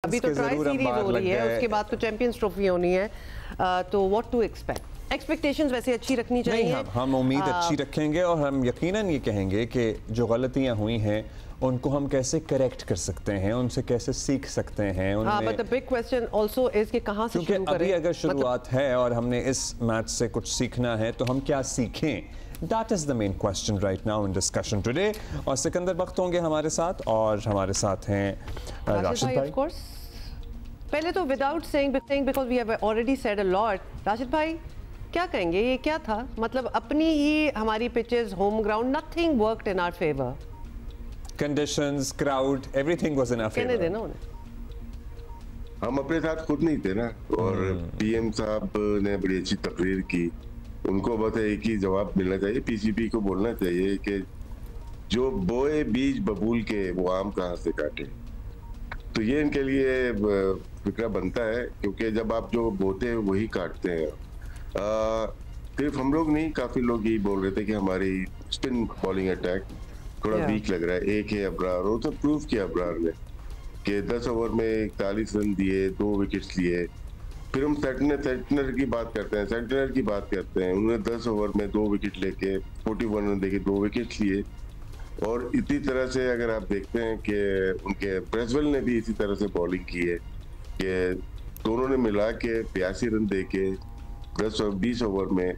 अभी तो tri series हो रही है, उसके बाद तो चैंपियंस ट्रॉफी होनी है, तो व्हाट टू एक्सपेक्ट? एक्सपेक्टेशंस वैसे अच्छी रखनी चाहिए। नहीं, हम उम्मीद अच्छी रखेंगे और हम यकीनन ये कहेंगे कि जो गलतियां हुई हैं उनको हम कैसे करेक्ट कर सकते हैं, उनसे कैसे सीख सकते हैं। हाँ, but the big question also is कि कहां से शुरू करें। अभी अगर शुरुआत है और हमने इस मैच से कुछ सीखना है तो हम क्या सीखें? That is the main question right now in discussion today. और सिकंदर बख्त होंगे हमारे साथ और हमारे साथ हैं राशिद भाई। Of course. पहले तो without saying because we have already said a lot, Rashid भाई क्या कहेंगे? ये क्या था? मतलब अपनी ही हमारी pitches, home ground, nothing worked in our favor. Conditions, crowd, everything was in our favor. कहने देना उन्हें। हम अपने साथ खुद नहीं थे ना, और पीएम साहब ने बड़ी अच्छी तकरीर की। उनको बस एक ही जवाब मिलना चाहिए, पीसीबी को बोलना चाहिए कि जो बोए बीज बबूल के वो आम कहाँ से काटे। तो ये इनके लिए फिक्रा बनता है, क्योंकि जब आप जो बोते हैं वही काटते हैं। सिर्फ हम लोग नहीं, काफी लोग यही बोल रहे थे कि हमारी स्पिन बॉलिंग अटैक थोड़ा वीक लग रहा है। एक है अबरार, वो तो प्रूव किया अबरार ने कि 10 ओवर में 41 रन दिए, 2 विकेट्स लिए। फिर हम सेंटनर की बात करते हैं, उन्होंने 10 ओवर में 2 विकेट लेके 41 रन देके 2 विकेट लिए। और इसी तरह से अगर आप देखते हैं कि उनके ब्रेसवेल ने भी इसी तरह से बॉलिंग की है कि दोनों ने मिला के 82 रन देके 20 ओवर में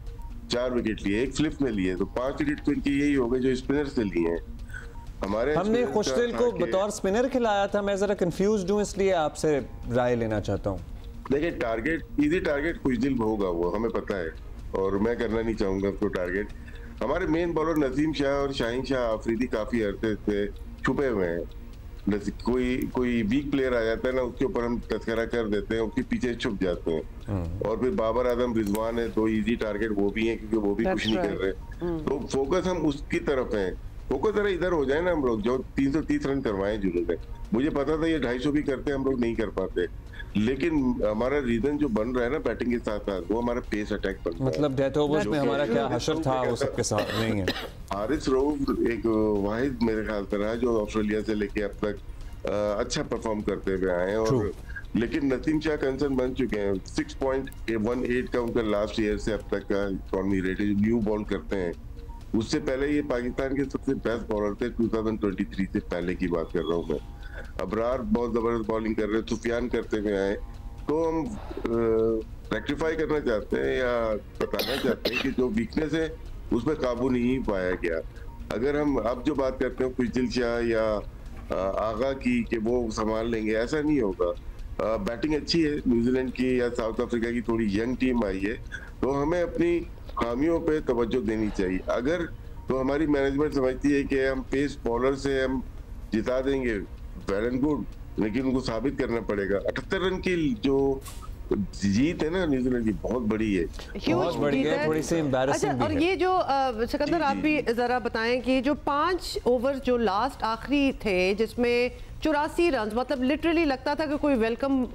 4 विकेट लिए, एक फ्लिप में लिए। तो 5 विकेट तो इनके यही हो गए जो स्पिनर से लिए हैं। हमने खुशदिल को बतौर स्पिनर खिलाया था। मैं जरा कंफ्यूज्ड हूँ, इसलिए आपसे राय लेना चाहता हूँ। देखिए, इजी टारगेट खुशदिल होगा, वो हमें पता है, और मैं करना नहीं चाहूंगा उसको टारगेट। हमारे मेन बॉलर नसीम शाह और शाहीन शाह आफरीदी काफी अरसे से छुपे हुए हैं। कोई वीक प्लेयर आ जाता है ना, उसके ऊपर हम तस्करा कर देते हैं, उसके पीछे छुप जाते हैं। और फिर बाबर आजम, रिजवान है, तो इजी टारगेट वो भी है, क्योंकि वो भी कुछ नहीं कर रहे। तो फोकस हम उसकी तरफ है। फोकस जरा इधर हो जाए ना, हम लोग जो 330 रन करवाए जिन्होंने। मुझे पता था ये 250 भी करते, हम लोग नहीं कर पाते, लेकिन हमारा रीजन जो बन रहा है ना बैटिंग के साथ साथ, वो हमारा पेस अटैक बनता है। मतलब डेथ ओवर्स में हमारा क्या हशर था, वो सबके साथ नहीं है। हारिस रऊफ एक वाहिद मेरे ख्याल से रहा जो ऑस्ट्रेलिया से लेके अब तक अच्छा परफॉर्म करते हुए आए हैं। और लेकिन नसीम शाह कंसर्न बन चुके हैं। 6.18 का उनका लास्ट ईयर से अब तक का इकॉनमी रेट है, न्यू बॉल करते हैं। उससे पहले ये पाकिस्तान के सबसे बेस्ट बॉलर थे, 2023 से पहले की बात कर रहा हूँ मैं। अबरार बहुत जबरदस्त बॉलिंग कर रहे, सुफियान करते हुए आए। तो हम रेक्टिफाई करना चाहते हैं या बताना चाहते हैं कि जो वीकनेस है उस पर काबू नहीं पाया गया। अगर हम अब जो बात करते हैं खुशदिल शाह या आगा की कि वो संभाल लेंगे, ऐसा नहीं होगा। बैटिंग अच्छी है न्यूजीलैंड की या साउथ अफ्रीका की, थोड़ी यंग टीम आई है, तो हमें अपनी खामियों पे तवज्जो देनी चाहिए। अगर तो हमारी मैनेजमेंट समझती है कि हम पेस बॉलर से हम जिता देंगे, वेल एंड गुड, लेकिन उनको साबित करना पड़ेगा। 78 रन की जो जीत है ना न्यूजीलैंड की, बहुत बड़ी है, बहुत बड़ी है, थोड़ी सी एम्बैरेसिंग भी है। और ये जो सिकंदर आप भी जरा बताएं कि जो 5 ओवर जो लास्ट आखिरी थे जिसमें 84 रन, मतलब लिटरली लगता था कि कोई वेलकम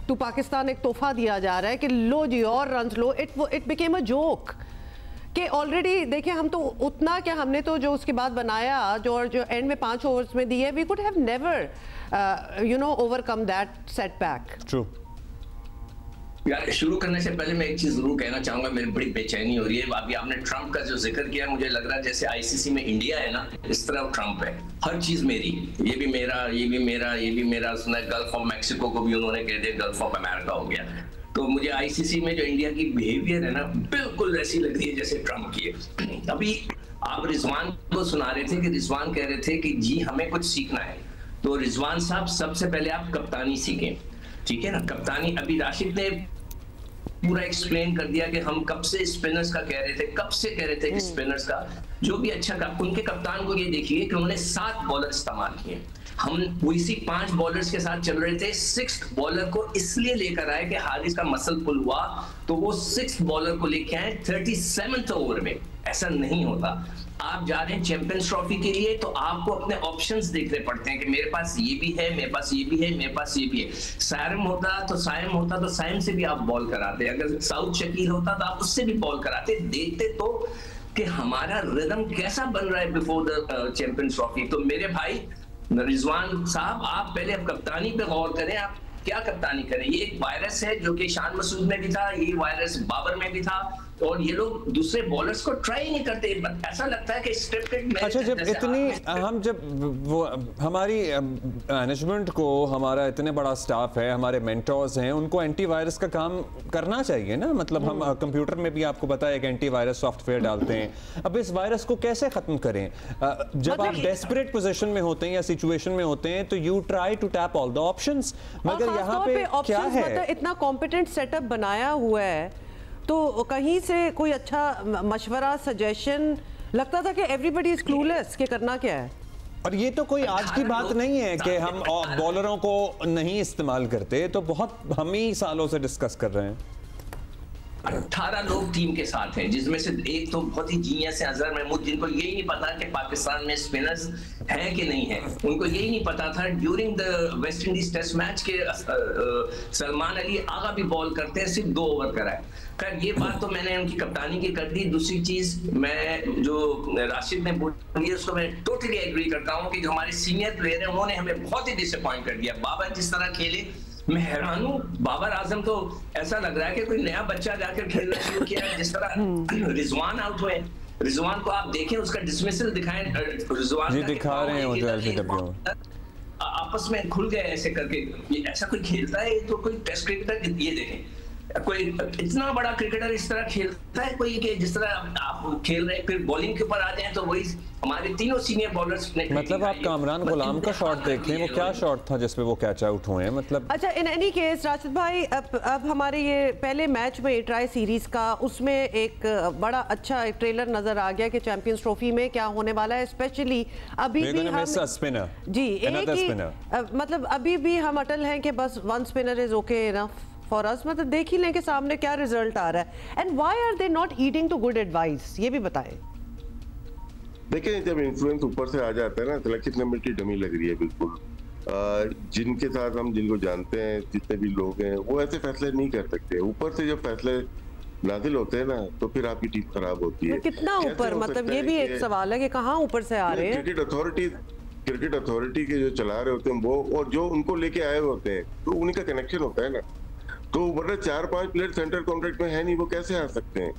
टू पाकिस्तान एक तोहफा दिया जा रहा है कि लो जी और run low. It became a joke कि ऑलरेडी देखिए हम तो उतना क्या, हमने तो जो उसके बाद बनाया जो एंड में 5 ओवर्स में दिए, we could have never overcome that setback. True. यार, शुरू करने से पहले मैं एक चीज जरूर कहना चाहूंगा, मेरी बड़ी बेचैनी हो रही है। अभी आपने ट्रंप का जो जिक्र किया, मुझे लग रहा है जैसे आईसीसी में इंडिया है ना, इस तरह ट्रंप है। हर चीज मेरी, ये भी मेरा, ये भी मेरा, ये भी मेरा। सुना गल्फ ऑफ मैक्सिको को भी उन्होंने कह दिया गल्फ ऑफ अमेरिका हो गया। तो मुझे आईसीसी में जो इंडिया की बिहेवियर है ना, बिल्कुल ऐसी लग रही है जैसे ट्रंप की है। अभी आप रिजवान को सुना रहे थे कि रिजवान कह रहे थे कि जी हमें कुछ सीखना है। तो रिजवान साहब, सबसे पहले आप कप्तानी सीखें, ठीक है ना। कप्तानी, अभी राशिद ने पूरा एक्सप्लेन कर दिया कि हम कब से स्पिनर्स का कह रहे थे, कब से कह रहे थे कि स्पिनर्स का जो भी अच्छा उनके कप्तान को ये देखिए कि उन्होंने 7 बॉलर इस्तेमाल किए। हम इसी 5 बॉलर्स के साथ चल रहे थे। 6th बॉलर को इसलिए लेकर आए कि हारिस का मसल पुल हुआ, तो वो 6th बॉलर को लेके आए 37th ओवर में। ऐसा नहीं होता। आप जा रहे हैं चैंपियंस ट्रॉफी के लिए, तो आपको अपने ऑप्शंस देखने पड़ते हैं कि मेरे पास ये भी है, मेरे पास ये भी है, मेरे पास ये भी है। साइम होता तो साइम से भी आप बॉल कराते। अगर साउथ शकील होता तो आप उससे भी बॉल कराते। देखते तो कि हमारा रिदम कैसा बन रहा है बिफोर द चैंपियंस ट्रॉफी। तो मेरे भाई, रिजवान साहब, आप पहले अब कप्तानी पे गौर करें, आप क्या कप्तानी करें। ये एक वायरस है जो कि शान मसूद में भी था, ये वायरस बाबर में भी था, और ये लोग दूसरे बॉलर्स को ट्राई नहीं करते। ऐसा लगता है कि स्क्रिप्टेड मैच। अच्छा, जब इतनी हम जब वो हमारी मैनेजमेंट को, हमारा इतने बड़ा स्टाफ है, हमारे मेंटर्स हैं, उनको एंटीवायरस का काम करना चाहिए ना। मतलब हम कंप्यूटर में भी आपको पता है कि एंटीवायरस सॉफ्टवेयर डालते हैं। अब इस वायरस को कैसे खत्म करें? जब आप डेस्परेट पोजीशन में होते हैं या सिचुएशन में होते हैं तो you try to tap all the options, मगर यहाँ पे क्या है, इतना कॉम्पिटेंट सेटअप बनाया हुआ है तो कहीं से कोई अच्छा मशवरा, सजेशन, लगता था कि एवरीबॉडी इज क्लूलेस कि करना क्या है। और ये तो कोई आज की बात नहीं है कि हम बॉलरों को नहीं इस्तेमाल करते, तो बहुत हम ही सालों से डिस्कस कर रहे हैं। 18 लोग टीम के साथ हैं, जिसमें से एक तो बहुत ही जीनियस है अजहर महमूद, जिनको यही नहीं पता कि पाकिस्तान में स्पिनर्स हैं कि नहीं है। उनको यही नहीं पता था during the West Indies test match के सलमान अली आगा भी बॉल करते हैं, सिर्फ 2 ओवर कराए। खैर, ये बात तो मैंने उनकी कप्तानी की कर दी। दूसरी चीज, मैं जो राशिद ने बोली है उसको मैं टोटली एग्री करता हूँ कि जो हमारे सीनियर प्लेयर हैं उन्होंने हमें बहुत ही डिसअपॉइंट कर दिया। बाबर जिस तरह खेले, मैं हैरान हूँ। बाबर आजम तो ऐसा लग रहा है कि कोई नया बच्चा जाकर खेलना शुरू किया है। जिस तरह रिजवान आउट हुए, रिजवान को आप देखें, उसका डिसमिसल दिखाएं। रिजवान जी दिखा रहे हैं जो एलबीडब्ल्यू आपस में खुल गए ऐसे करके। ये ऐसा कोई खेलता है? तो कोई टेस्ट क्रिकेटर, ये देखें, कोई इतना बड़ा क्रिकेटर इस तरह खेलता है कोई, कि जिस तरह आप खेल रहे हैं। फिर बॉलिंग के ऊपर आ जाए तो वही हमारे तीनों सीनियर बॉलर्स ने, मतलब आप कामरान गुलाम का शॉट देख लें, वो क्या शॉट था जिसपे वो कैच आउट हुए हैं। मतलब अच्छा, इन एनी केस राशिद भाई, अब हमारे ये पहले मैच में ट्राई सीरीज का, उसमें एक बड़ा अच्छा एक ट्रेलर नजर आ गया कि चैंपियंस ट्रॉफी में क्या होने वाला है। स्पेशली अभी भी हम जी एक ही मतलब अभी भी हम अटल हैं कि बस 1 spinner is okay enough for us. मतलब देख ही लें कि सामने क्या रिजल्ट आ रहा है। And why are they not eating to good advice, ये भी बताएं। देखिए, जब इन्फ्लुएंस ऊपर से आ जाता है ना, सिलेक्शन कमेटी डमी लग रही है बिल्कुल। जिनके साथ हम जिनको जानते हैं, जितने भी लोग हैं, वो ऐसे फैसले नहीं कर सकते। ऊपर से जब फैसले नाजिल होते हैं ना, तो फिर आपकी टीम खराब होती है। कितना ऊपर, मतलब ये भी एक सवाल है कि कहाँ ऊपर से आ रहे हैं। क्रिकेट अथॉरिटी के जो चला रहे होते हैं वो, और जो उनको लेके आए होते हैं, तो उन्हीं का कनेक्शन होता है ना। तो वरना 4-5 प्लेयर सेंटर कॉन्ट्रैक्ट में है नहीं, वो कैसे आ सकते हैं?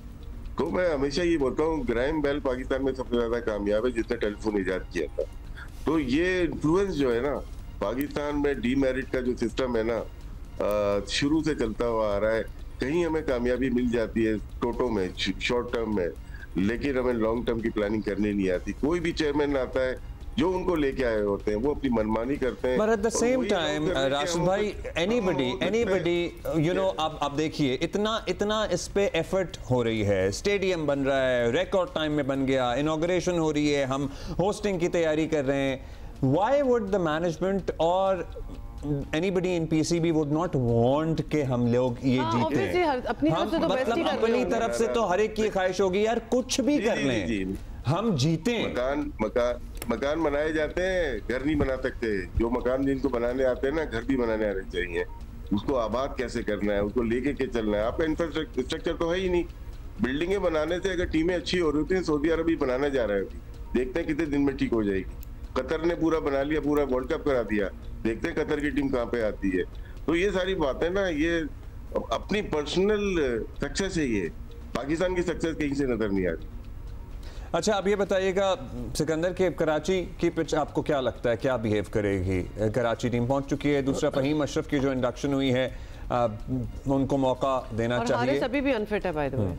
तो मैं हमेशा ये बोलता हूँ, ग्राहम बेल पाकिस्तान में सबसे ज्यादा कामयाब है जिसने टेलीफोन इजाद किया था। तो ये इन्फ्लुएंस जो है ना, पाकिस्तान में डीमेरिट का जो सिस्टम है ना, शुरू से चलता हुआ आ रहा है। कहीं हमें कामयाबी मिल जाती है टोटो में, शॉर्ट टर्म में, लेकिन हमें लॉन्ग टर्म की प्लानिंग करनी नहीं आती। कोई भी चेयरमैन आता है, जो उनको लेके आए होते हैं, वो अपनी मनमानी करते हैं। But at the same time, Rashid भाई, anybody, you know, आप देखिए, इतना इस पे एफर्ट हो रही है। स्टेडियम बन रहा है, रिकॉर्ड टाइम में बन गया, इनॉग्रेशन हो रही है, हम होस्टिंग की तैयारी कर रहे हैं। Why would the management or anybody in PCB would not want कि हम लोग ये जीते? मतलब अपनी तरफ से तो हर एक की ख्वाहिश होगी यार कुछ भी कर लें, हम जीते। मकान बनाए जाते हैं, घर नहीं बना सकते। जो मकान जिनको बनाने आते हैं ना, घर भी बनाने आने चाहिए। उसको आबाद कैसे करना है, उसको लेके के चलना है। आपका इंफ्रास्ट्रक्चर तो है ही नहीं। बिल्डिंगें बनाने से अगर टीमें अच्छी हो रही होती है, सऊदी अरब भी बनाना जा रहा है, देखते हैं कितने दिन में ठीक हो जाएगी। कतर ने पूरा बना लिया, पूरा वर्ल्ड कप करा दिया, देखते हैं कतर की टीम कहाँ पे आती है। तो ये सारी बातें ना, ये अपनी पर्सनल सक्सेस है। ये पाकिस्तान की सक्सेस कहीं से नजर नहीं आ रही। अच्छा, अब ये बताइएगा, सिकंदर के कराची की पिच आपको क्या लगता है, क्या बिहेव करेगी? कराची टीम पहुंच चुकी है। दूसरा, फहीम अशरफ की जो इंडक्शन हुई है, उनको मौका देना चाहिए। अभी भी अनफिट है बाय द वे।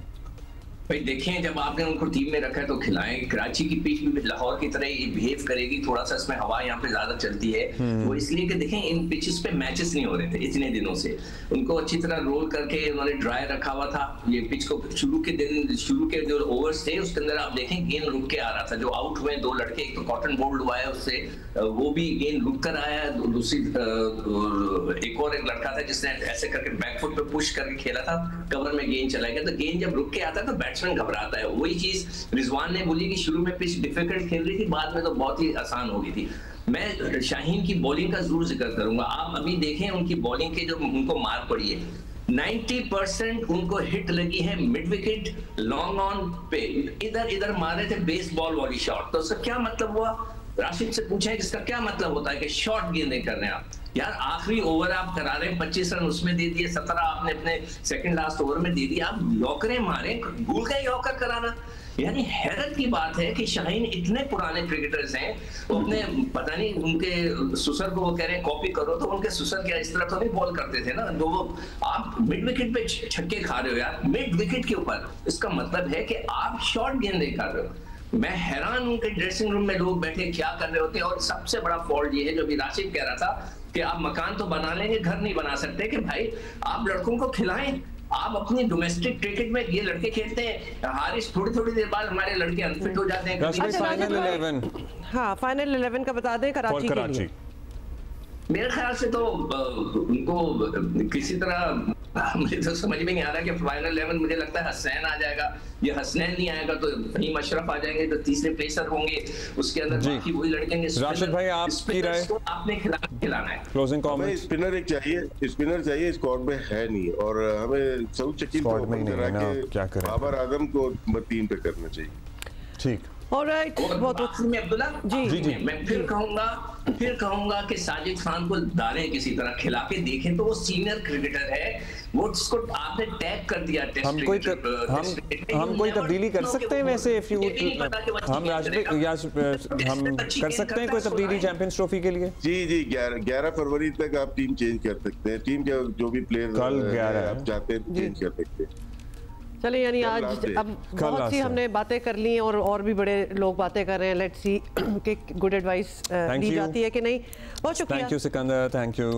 भाई देखें, जब आपने उनको टीम में रखा है तो खिलाएं। कराची की पिच भी लाहौर की तरह ही बिहेव करेगी। थोड़ा सा इसमें हवा यहाँ पे ज्यादा चलती है, वो इसलिए कि देखें इन पिचेस पे मैचेस नहीं हो रहे थे इतने दिनों से। उनको अच्छी तरह रोल करके उन्होंने ड्राई रखा हुआ था। ये पिच को शुरू के जो ओवर्स थे उसके अंदर आप देखें गेंद रुक के आ रहा था। जो आउट हुए 2 लड़के, एक तो कॉटन बोल्ड हुआ है उससे, वो भी गेंद रुक कर आया। दूसरी एक और एक लड़का था जिसने ऐसे करके बैकफुट पे पुश करके खेला था, कवर में गेंद चला गया। तो गेंद जब रुक के आता है तो बैट्समैन घबराता है। वही चीज रिजवान ने बोली कि शुरू में पिच डिफिकल्ट खेल रही थी, बाद में तो बहुत ही आसान हो गई थी। मैं शाहीन की बॉलिंग का जरूर जिक्र करूंगा। आप अभी देखें उनकी बॉलिंग के जो उनको मार पड़ी है, 90% उनको हिट लगी है मिड विकेट, लॉन्ग ऑन पे। इधर मारे थे बेसबॉल वाली शॉट। तो उसका क्या मतलब हुआ? राशिद से पूछें कि इसका क्या मतलब होता है कि शॉर्ट गेंदें कर रहे हैं आप। यार आखिरी ओवर आप करा रहे हैं, 25 रन उसमें दे दिए, 17 आपने अपने सेकंड लास्ट ओवर में दे दिया, आप यॉकरें मारे, भूल गए यॉकर कराना। यानी हैरत की बात है कि शाहीन इतने पुराने क्रिकेटर्स हैं, वो अपने पता नहीं उनके सुसर को वो कह रहे हैं कॉपी करो, तो उनके सुसर क्या इस तरह तो नहीं बॉल करते थे ना, जो वो आप मिड विकेट पे छक्के खा रहे हो यार, मिड विकेट के ऊपर। इसका मतलब है कि आप शॉर्ट गेंदें कर रहे हो। मैं हैरान हूं कि ड्रेसिंग रूम में लोग बैठे क्या कर रहे होते हैं। और सबसे बड़ा फॉल्ट ये है जो भी राशिद कह रहा था कि आप मकान तो बना लेंगे, घर नहीं बना सकते, कि भाई आप लड़कों को खिलाएं। आप अपनी डोमेस्टिक क्रिकेट में ये लड़के खेलते हैं, हारिस थोड़ी देर बाद हमारे लड़के अनफिट हो जाते हैं। फाइनल 11, हाँ फाइनल 11 का बता दें कराची के लिए। मेरे ख्याल से तो उनको किसी तरह मुझे तो समझ में नहीं आ रहा कि फाइनल 11 मुझे लगता है हसनैन आ जाएगा, ये हसनैन नहीं आएगा तो फहीम अशरफ आ जाएंगे, तो तीसरे पेसर होंगे, उसके अंदर बाकी वही लड़के हैं। राशिद भाई आपकी राय? आपने खिलाना है। Closing comment. स्पिनर एक चाहिए, स्पिनर चाहिए, स्क्वाड में है नहीं, और हमें सऊद शकील को ओपन करा के बाबर आजम को नंबर 3 पे करना चाहिए। ठीक, ऑलराइट, बहुत में अब्दुल्ला जी मैं फिर कहूंगा कि साजिद खान को डालें, किसी तरह खिला के देखें, तो वो सीनियर क्रिकेटर है, वो उसको आपने टैग कर दिया टेस्ट हम कोई तब्दीली कर सकते हैं वैसे, हम कर सकते हैं कोई तब्दीली चैंपियंस ट्रॉफी के लिए? जी 11 फरवरी तक आप टीम चेंज कर सकते हैं, टीम के जो भी प्लेयर कल 11 आप चाहते हैं चेंज कर सकते हैं। चलिए, यानी आज अब बहुत सी हमने बातें कर ली और भी बड़े लोग बातें कर रहे हैं। लेट्स सी कि गुड एडवाइस दी जाती है कि नहीं। बहुत शुक्रिया। Thank you Sikandar, thank you.